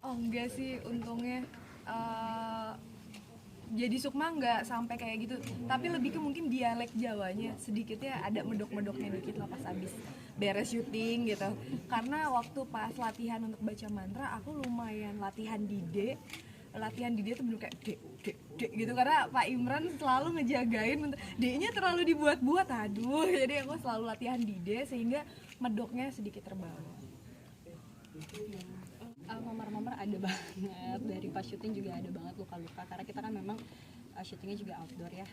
Oh enggak sih, untungnya eh, jadi Sukma nggak sampai kayak gitu, tapi lebih ke mungkin dialek Jawanya sedikitnya ada medok-medoknya dikit lah pas abis beres syuting gitu. Karena waktu pas latihan untuk baca mantra aku lumayan latihan di D. Latihan di D tuh bener kayak D gitu, karena Pak Imran selalu ngejagain D-nya terlalu dibuat-buat, aduh, jadi aku selalu latihan di D sehingga medoknya sedikit terbawa. Memar-memar ada banget, dari pas syuting juga ada banget luka-luka karena kita kan memang syutingnya juga outdoor ya.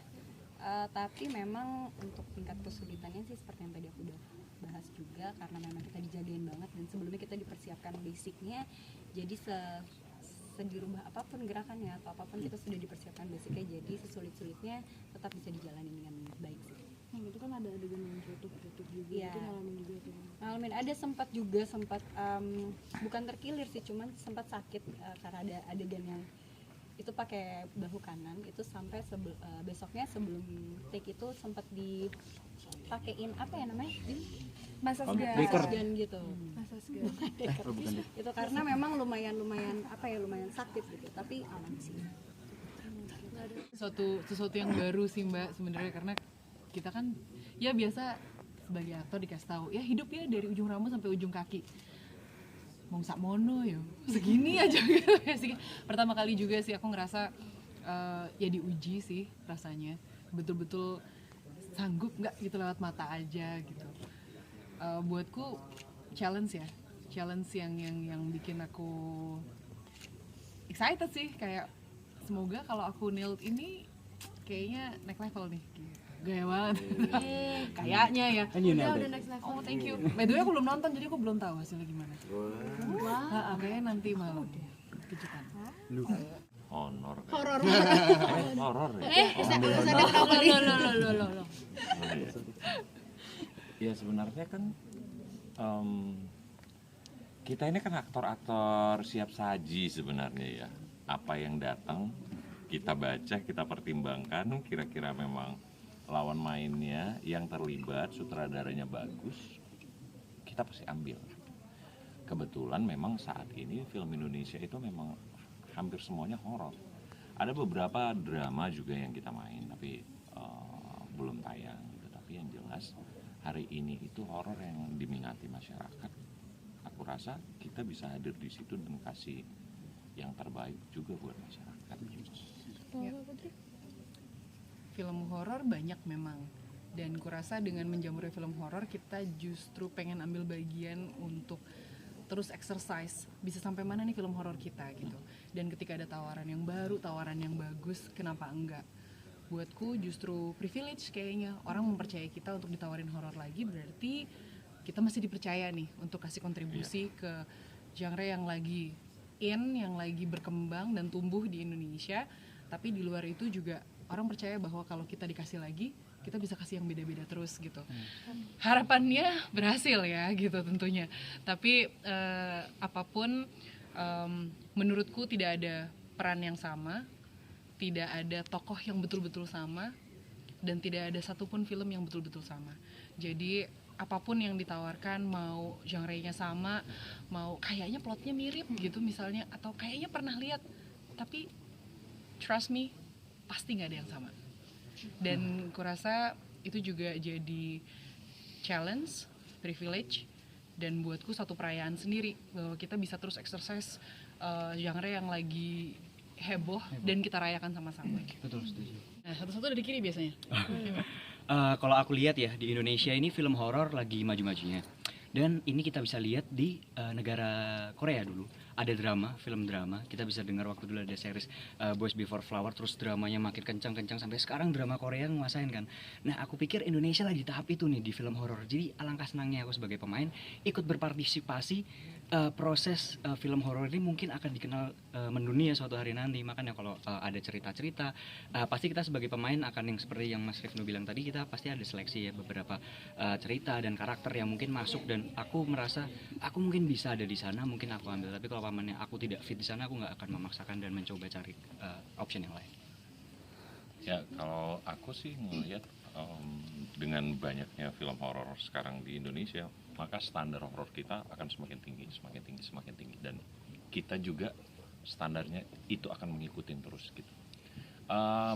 Tapi memang untuk tingkat kesulitannya sih seperti yang tadi aku udah bahas juga, karena memang kita dijagain banget dan sebelumnya kita dipersiapkan basicnya, jadi sedirubah apapun gerakannya atau apapun kita sudah dipersiapkan basicnya, jadi sesulit-sulitnya tetap bisa dijalani dengan baik sih. Itu kan ada adegan yang jatuh juga, Iya. itu ngalamin juga tuh. Ngalamin, ada sempat bukan terkilir sih, cuman sempat sakit karena ada adegan yang itu pakai bahu kanan itu sampai besoknya sebelum take itu sempat dipakein apa ya namanya, Massage gun gitu. Massage gun. Itu karena memang lumayan sakit gitu, tapi aman sih. Sesuatu yang baru sih Mbak sebenarnya, karena kita kan ya biasa sebagai aktor dikasih tahu ya hidup ya dari ujung rambut sampai ujung kaki, mau sak mono ya segini aja gitu ya sih. Pertama kali juga sih aku ngerasa ya diuji sih rasanya, betul-betul sanggup nggak gitu lewat mata aja gitu. Buatku challenge yang bikin aku excited sih, kayak semoga kalau aku nailed ini kayaknya next level nih gitu. Gaya banget kayaknya ya. Udah next level. Oh thank you. By the way aku belum nonton jadi aku belum tahu hasilnya gimana. Wah. Kayaknya nanti malam kejutan. Horor. Horor. Horor ya. Loh. Ya sebenarnya kan kita ini kan aktor-aktor siap saji sebenarnya ya. Apa yang datang kita baca, kita pertimbangkan, kira-kira memang lawan mainnya yang terlibat, sutradaranya bagus, kita pasti ambil. Kebetulan memang saat ini film Indonesia itu memang hampir semuanya horor. Ada beberapa drama juga yang kita main, tapi belum tayang gitu. Tapi yang jelas hari ini itu horor yang diminati masyarakat. Aku rasa kita bisa hadir di situ dan kasih yang terbaik juga buat masyarakat. Film horor banyak memang, dan kurasa dengan menjamurnya film horor kita justru pengen ambil bagian untuk terus exercise bisa sampai mana nih film horor kita gitu. Dan ketika ada tawaran yang baru, tawaran yang bagus, kenapa enggak? Buatku justru privilege kayaknya, orang mempercayai kita untuk ditawarin horor lagi, berarti kita masih dipercaya nih untuk kasih kontribusi ke genre yang lagi yang lagi berkembang dan tumbuh di Indonesia. Tapi di luar itu juga orang percaya bahwa kalau kita dikasih lagi, kita bisa kasih yang beda-beda terus gitu. Harapannya berhasil ya gitu tentunya. Tapi apapun, menurutku tidak ada peran yang sama, tidak ada tokoh yang betul-betul sama, dan tidak ada satupun film yang betul-betul sama. Jadi apapun yang ditawarkan, mau genre-nya sama, mau kayaknya plotnya mirip gitu misalnya, atau kayaknya pernah lihat, tapi trust me, pasti nggak ada yang sama. Dan kurasa itu juga jadi challenge, privilege, dan buatku satu perayaan sendiri bahwa kita bisa terus exercise genre yang lagi heboh dan kita rayakan sama-sama. Betul, setuju. Nah, satu-satu dari kiri biasanya. Kalau aku lihat ya, di Indonesia ini film horor lagi maju-majunya. Dan ini kita bisa lihat di negara Korea dulu. Ada drama, film drama. Kita bisa dengar waktu dulu ada series Boys Before Flower, terus dramanya makin kencang-kencang sampai sekarang drama Korea nguasain kan. Nah, aku pikir Indonesia lagi tahap itu nih di film horor. Jadi alangkah senangnya aku sebagai pemain ikut berpartisipasi proses film horor ini mungkin akan dikenal mendunia suatu hari nanti. Makanya kalau ada cerita-cerita, pasti kita sebagai pemain akan yang seperti yang Mas Rifno bilang tadi, kita pasti ada seleksi ya beberapa cerita dan karakter yang mungkin masuk, dan aku merasa aku mungkin bisa ada di sana, mungkin aku ambil. Tapi kalau pamannya aku tidak fit di sana, aku nggak akan memaksakan dan mencoba cari option yang lain. Ya kalau aku sih ngelihat dengan banyaknya film horor sekarang di Indonesia, maka standar horor kita akan semakin tinggi, dan kita juga standarnya itu akan mengikuti terus gitu.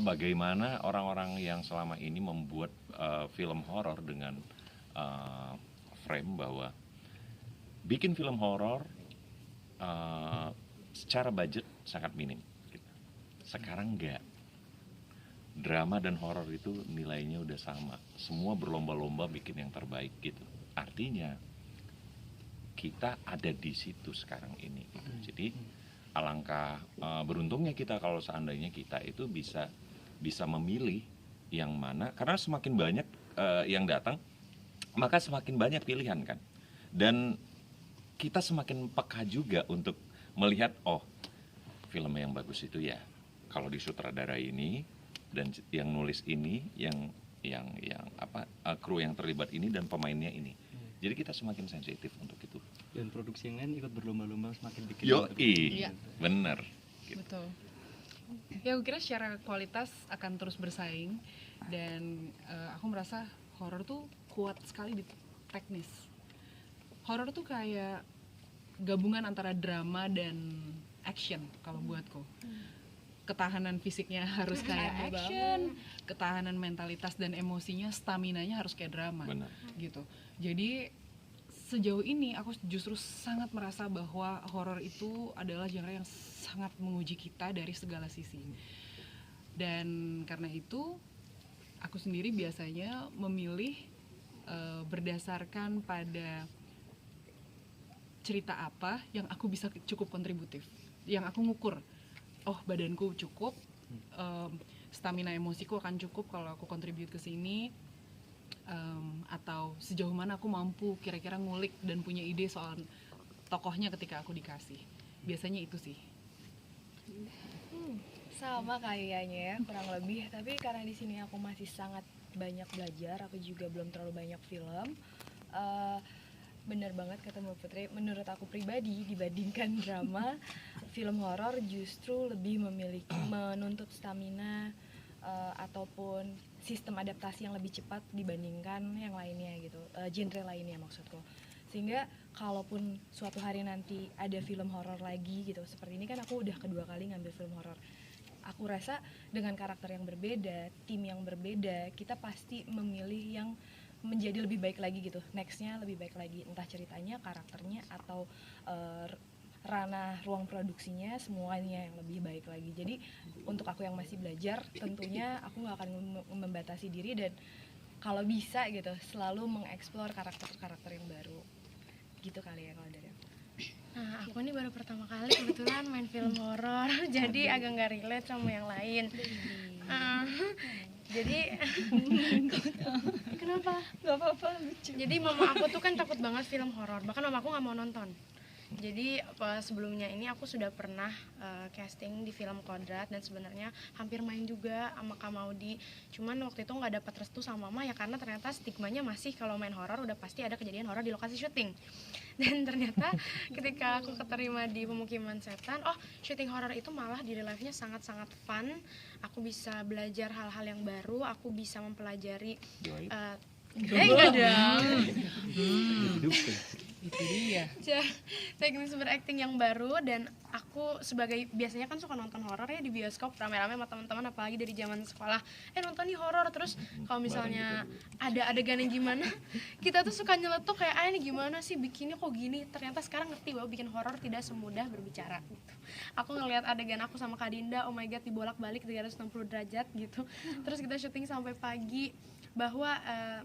Bagaimana orang-orang yang selama ini membuat film horor dengan frame bahwa bikin film horor secara budget sangat minim gitu. Sekarang enggak, drama dan horor itu nilainya udah sama, semua berlomba-lomba bikin yang terbaik gitu. Artinya kita ada di situ sekarang ini gitu. Jadi alangkah beruntungnya kita kalau seandainya kita itu bisa memilih yang mana, karena semakin banyak yang datang maka semakin banyak pilihan kan, dan kita semakin peka juga untuk melihat film yang bagus itu ya kalau di sutradara ini dan yang nulis ini, yang kru yang terlibat ini dan pemainnya ini. Jadi kita semakin sensitif untuk itu. Dan produksi yang lain ikut berlomba-lomba semakin bikin. Iya. Bener. Gitu. Betul. Ya aku kira secara kualitas akan terus bersaing, dan aku merasa horor tuh kuat sekali di teknis. Horor tuh kayak gabungan antara drama dan action kalau buatku. Ketahanan fisiknya harus kayak action, ketahanan mentalitas dan emosinya, staminanya harus kayak drama. Benar. Gitu. Jadi sejauh ini aku justru sangat merasa bahwa horor itu adalah genre yang sangat menguji kita dari segala sisi. Dan karena itu aku sendiri biasanya memilih berdasarkan pada cerita apa yang aku bisa cukup kontributif, yang aku ngukur, badanku cukup, stamina emosiku akan cukup kalau aku kontribut ke sini, atau sejauh mana aku mampu kira-kira ngulik dan punya ide soal tokohnya ketika aku dikasih. Biasanya itu sih. Sama kayaknya ya, kurang lebih. Tapi karena di sini aku masih sangat banyak belajar, aku juga belum terlalu banyak film. Benar banget kata Mbak Putri, menurut aku pribadi dibandingkan drama, film horor justru lebih menuntut stamina ataupun sistem adaptasi yang lebih cepat dibandingkan yang lainnya gitu, genre lainnya maksudku. Sehingga kalaupun suatu hari nanti ada film horor lagi gitu, seperti ini kan aku udah kedua kali ngambil film horor. Aku rasa dengan karakter yang berbeda, tim yang berbeda, kita pasti memilih yang menjadi lebih baik lagi gitu, nextnya lebih baik lagi, entah ceritanya, karakternya, atau ranah ruang produksinya, semuanya yang lebih baik lagi. Jadi untuk aku yang masih belajar, tentunya aku nggak akan membatasi diri, dan kalau bisa gitu selalu mengeksplor karakter-karakter yang baru gitu kali ya kalau dari aku. Nah, aku ini baru pertama kali kebetulan main film horor, jadi agak nggak relate sama yang lain. Jadi kenapa? Gak apa-apa, lucu. Jadi mama aku tuh kan takut banget film horor, bahkan mama aku nggak mau nonton. Jadi sebelumnya ini aku sudah pernah casting di film Kodrat, dan sebenarnya hampir main juga sama Kak Maudi. Cuman waktu itu nggak dapat restu sama mama ya, karena ternyata stigmanya masih kalau main horor udah pasti ada kejadian horor di lokasi syuting. Dan ternyata ketika aku keterima di Pemukiman Setan, syuting horor itu malah di real life-nya sangat-sangat fun. Aku bisa belajar hal-hal yang baru, aku bisa mempelajari enggak dong. Itu dia. Teknis berakting yang baru, dan aku sebagai biasanya kan suka nonton horor ya di bioskop rame-rame sama teman-teman, apalagi dari zaman sekolah. Nonton nih horor, terus kalau misalnya ada adegan yang gimana, kita tuh suka nyeletuk kayak ini gimana sih bikinnya kok gini. Ternyata sekarang ngerti bahwa bikin horor tidak semudah berbicara gitu. Aku ngelihat adegan aku sama Kak Dinda, oh my god, dibolak-balik 360 derajat gitu. Terus kita syuting sampai pagi, bahwa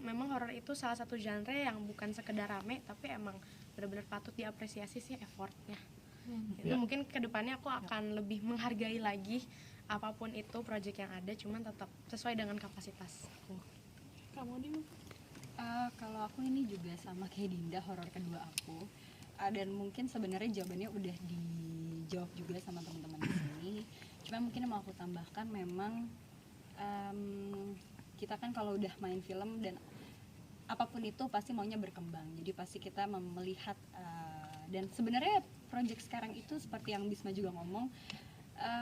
memang horor itu salah satu genre yang bukan sekedar rame, tapi emang benar-benar patut diapresiasi sih effortnya. Itu mungkin kedepannya aku akan lebih menghargai lagi apapun itu project yang ada, cuman tetap sesuai dengan kapasitas aku. Kamu di Kalau aku ini juga sama kayak Dinda, horor kedua aku. Dan mungkin sebenarnya jawabannya udah dijawab juga sama teman-teman di sini. Cuma mungkin mau aku tambahkan, memang kita kan kalau udah main film dan apapun itu pasti maunya berkembang. Jadi pasti kita melihat dan sebenarnya project sekarang itu seperti yang Bisma juga ngomong,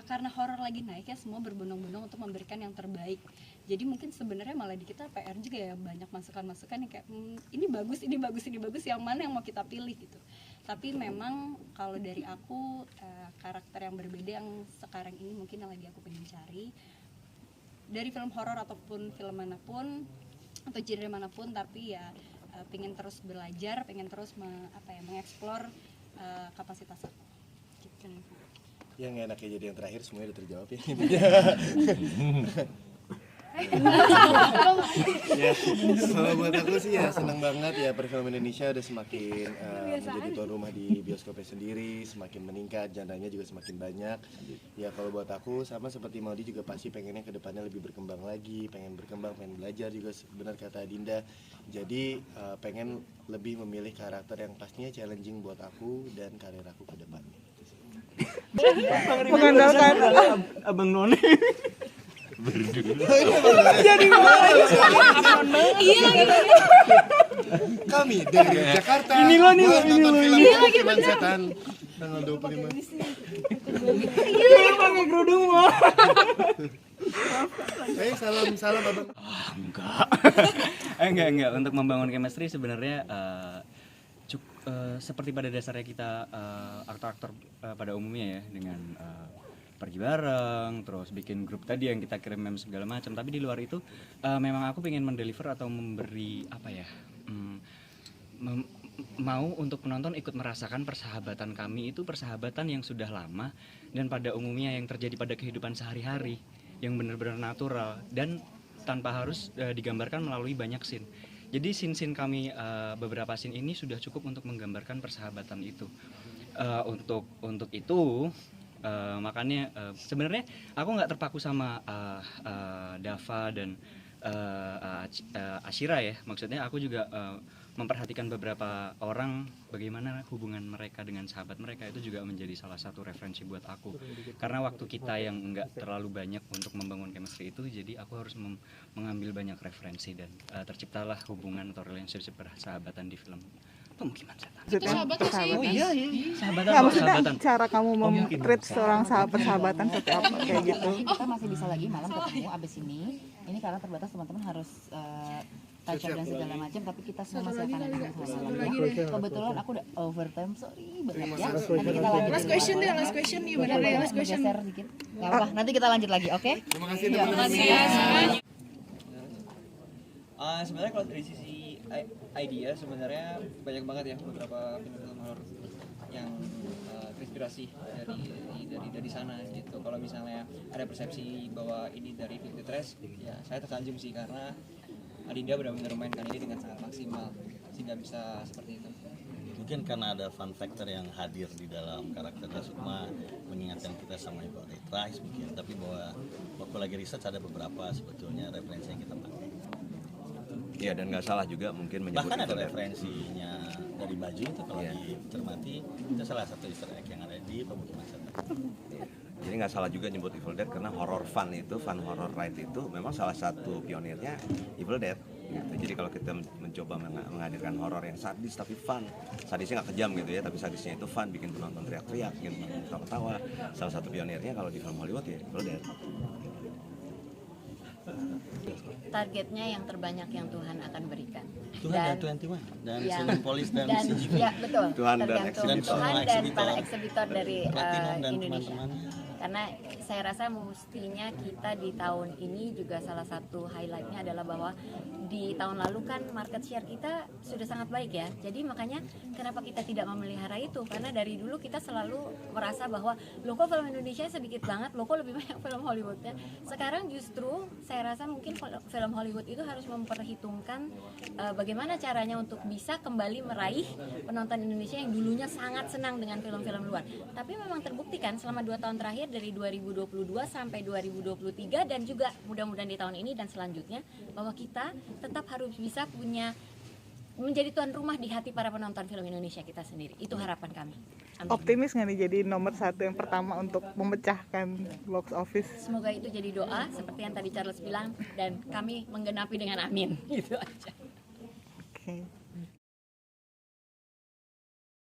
karena horor lagi naik ya, semua berbondong-bondong untuk memberikan yang terbaik. Jadi mungkin sebenarnya malah di kita PR juga ya, banyak masukan-masukan yang kayak ini bagus, yang mana yang mau kita pilih gitu. Tapi memang kalau dari aku karakter yang berbeda yang sekarang ini mungkin yang lagi aku pengen cari dari film horor ataupun film manapun atau genre manapun, tapi ya pengen terus belajar, pengen terus mengeksplor kapasitas aku gitu. Yang enaknya jadi yang terakhir semuanya udah terjawab ya. Ya, kalau buat aku sih ya senang banget ya perfilman Indonesia udah semakin menjadi tuan rumah di bioskopnya sendiri, semakin meningkat, genre-nya juga semakin banyak. Ya kalau buat aku sama seperti Maudi juga pasti pengennya ke depannya lebih berkembang lagi, pengen berkembang, pengen belajar juga benar kata Dinda. Jadi pengen lebih memilih karakter yang pastinya challenging buat aku dan karir aku ke depannya. Mengandalkan Abang None. Kami dari Jakarta menonton film Cuman Setan tanggal 25. pakai kerudung mah. Salam abang. Enggak. Untuk membangun chemistry sebenarnya seperti pada dasarnya kita aktor-aktor pada umumnya ya, dengan pergi bareng, terus bikin grup tadi yang kita kirim meme segala macam. Tapi di luar itu memang aku pengen mendeliver atau memberi mau untuk penonton ikut merasakan persahabatan kami itu persahabatan yang sudah lama dan pada umumnya yang terjadi pada kehidupan sehari-hari yang benar-benar natural dan tanpa harus digambarkan melalui banyak scene. Jadi scene-scene kami beberapa scene ini sudah cukup untuk menggambarkan persahabatan itu. Untuk itu makanya sebenarnya aku nggak terpaku sama Dava dan Ashira ya. Maksudnya aku juga memperhatikan beberapa orang bagaimana hubungan mereka dengan sahabat mereka, itu juga menjadi salah satu referensi buat aku. Karena waktu kita yang nggak terlalu banyak untuk membangun chemistry itu, jadi aku harus mengambil banyak referensi dan terciptalah hubungan atau relationship persahabatan di film Pemukiman Setan. Itu sahabat gak sih? Oh iya, sahabatan. Nggak, maksudnya sahabatan. cara kamu treat seorang persahabatan seperti apa kayak gitu. Kita masih bisa lagi malam ketemu abis ini karena terbatas, teman-teman harus touch up dan segala macam, tapi kita semua masih akan ada masalah. Kebetulan aku udah overtime, sorry banget ya. Nanti kita lanjut. Last question nih, benar ya, last question. Geser dikit. Gak apa-apa, nanti kita lanjut lagi, oke? Terima kasih Iya. teman-teman. Sebenarnya kalau dari sisi idea sebenarnya banyak banget ya beberapa film-film horor yang terinspirasi dari sana gitu. Kalau misalnya ada persepsi bahwa ini dari Filthy Trash, ya saya tersanjung sih karena Adinda benar-benar memainkan ini dengan sangat maksimal sehingga bisa seperti itu. Mungkin karena ada fun factor yang hadir di dalam karakternya Sukma mengingatkan kita sama Ibu Rice mungkin, tapi bahwa waktu lagi research ada beberapa sebetulnya referensi yang kita pakai. Iya, dan nggak salah juga mungkin menyebut Bahkan ada itu referensinya dari baju itu kalau dicermati, itu salah satu easter egg yang ada di Pemukiman Setan. Jadi nggak salah juga nyebut Evil Dead karena horror fun horror ride itu memang salah satu pionirnya Evil Dead gitu. Jadi kalau kita mencoba menghadirkan horor yang sadis tapi fun, sadisnya nggak kejam gitu ya, tapi sadisnya itu fun, bikin penonton teriak-teriak, bikin penonton ketawa-ketawa. Salah satu pionirnya kalau di film Hollywood ya Evil Dead. Targetnya yang terbanyak yang Tuhan akan berikan. Tuhan dan 21 dan Cinepolis dan CGV. Ya betul. Tuhan dan tergantung eksibitor. Tuhan dan para eksibitor dari Platinum dan Indonesia. teman-temannya. Karena saya rasa mestinya kita di tahun ini juga salah satu highlightnya adalah bahwa di tahun lalu kan market share kita sudah sangat baik ya. Jadi makanya kenapa kita tidak memelihara itu? Karena dari dulu kita selalu merasa bahwa loh kok film Indonesia sedikit banget, loh kok lebih banyak film Hollywoodnya. Sekarang justru saya rasa mungkin film Hollywood itu harus memperhitungkan bagaimana caranya untuk bisa kembali meraih penonton Indonesia yang dulunya sangat senang dengan film-film luar. Tapi memang terbukti kan selama 2 tahun terakhir dari 2022 sampai 2023 dan juga mudah-mudahan di tahun ini dan selanjutnya bahwa kita tetap harus bisa menjadi tuan rumah di hati para penonton film Indonesia kita sendiri. Itu harapan kami. Amin. Optimis nggak nih jadi nomor 1 yang pertama untuk memecahkan box office? Semoga itu jadi doa seperti yang tadi Charles bilang dan kami menggenapi dengan amin. Gitu aja. Oke.